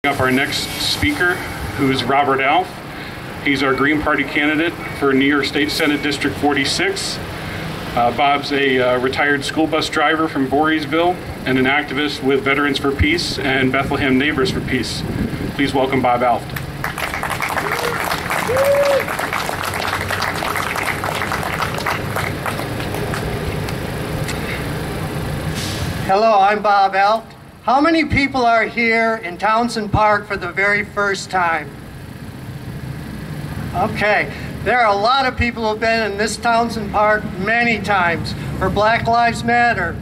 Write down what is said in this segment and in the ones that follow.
Up our next speaker, who is Robert Alft. He's our Green Party candidate for New York State Senate District 46. Bob's a retired school bus driver from Voorheesville and an activist with Veterans for Peace and Bethlehem Neighbors for Peace. Please welcome Bob Alft. Hello, I'm Bob Alft. How many people are here in Townsend Park for the very first time? Okay, there are a lot of people who have been in this Townsend Park many times for Black Lives Matter,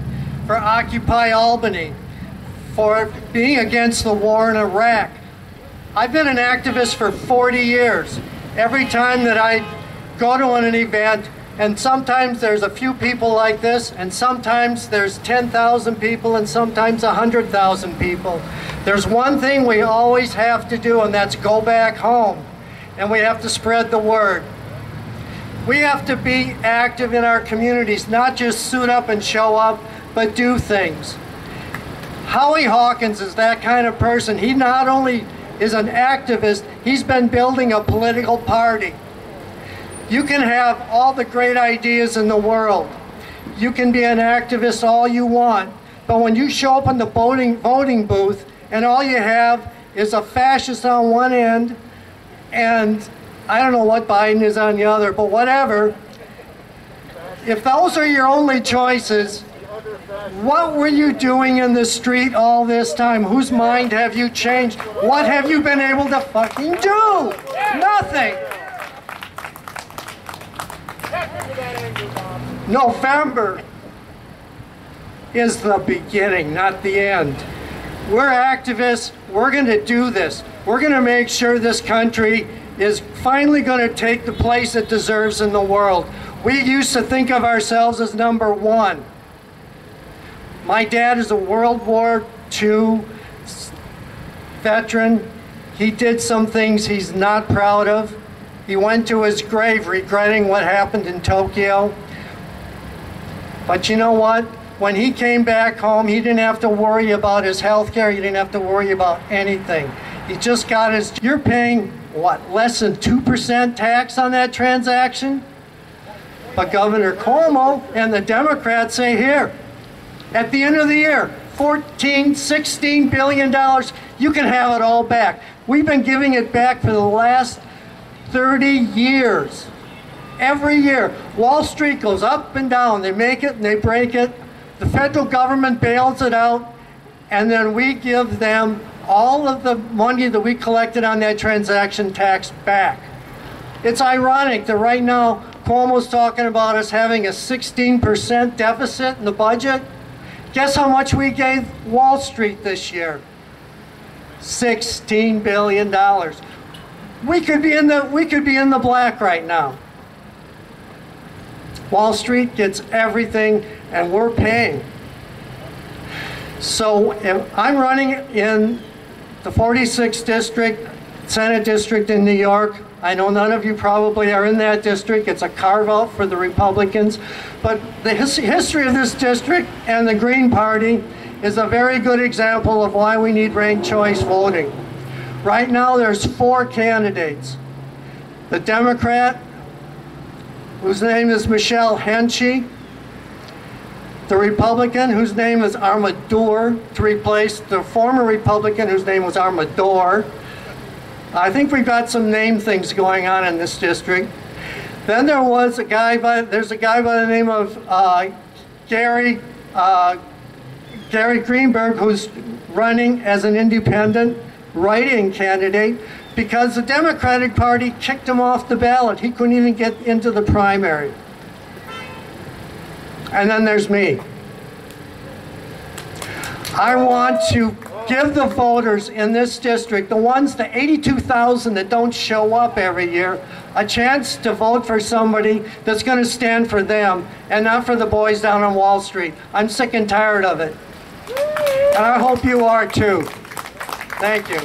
for Occupy Albany, for being against the war in Iraq. I've been an activist for 40 years. Every time that I go to an event, and sometimes there's a few people like this, and sometimes there's 10,000 people, and sometimes 100,000 people. There's one thing we always have to do, and that's go back home. And we have to spread the word. We have to be active in our communities, not just suit up and show up, but do things. Howie Hawkins is that kind of person. He not only is an activist, he's been building a political party. You can have all the great ideas in the world. You can be an activist all you want, but when you show up in the voting booth and all you have is a fascist on one end and I don't know what Biden is on the other, but whatever, if those are your only choices, what were you doing in the street all this time? Whose mind have you changed? What have you been able to fucking do? Nothing. November is the beginning, not the end. We're activists. We're going to do this. We're going to make sure this country is finally going to take the place it deserves in the world. We used to think of ourselves as number one. My dad is a World War II veteran. He did some things he's not proud of. He went to his grave regretting what happened in Tokyo. But you know what? When he came back home, he didn't have to worry about his health care. He didn't have to worry about anything. He just got his... You're paying, what, less than 2% tax on that transaction? But Governor Cuomo and the Democrats say, here, at the end of the year, $16 billion, you can have it all back. We've been giving it back for the last 30 years. Every year, Wall Street goes up and down. They make it and they break it. The federal government bails it out, and then we give them all of the money that we collected on that transaction tax back. It's ironic that right now, Cuomo's talking about us having a 16% deficit in the budget. Guess how much we gave Wall Street this year? $16 billion. We could be in the black right now. Wall Street gets everything and we're paying. So if I'm running in the 46th district, Senate district in New York. I know none of you probably are in that district. It's a carve out for the Republicans. But the history of this district and the Green Party is a very good example of why we need ranked choice voting. Right now there's 4 candidates. The Democrat, whose name is Michelle Henchy. The Republican, whose name is Armadour, to replace the former Republican whose name was Armador. I think we've got some name things going on in this district. Then there's a guy by the name of Gary Greenberg, who's running as an independent write-in candidate because the Democratic Party kicked him off the ballot. He couldn't even get into the primary. And then there's me. I want to give the voters in this district, the 82,000 that don't show up every year, a chance to vote for somebody that's going to stand for them and not for the boys down on Wall Street. I'm sick and tired of it. And I hope you are too. Thank you.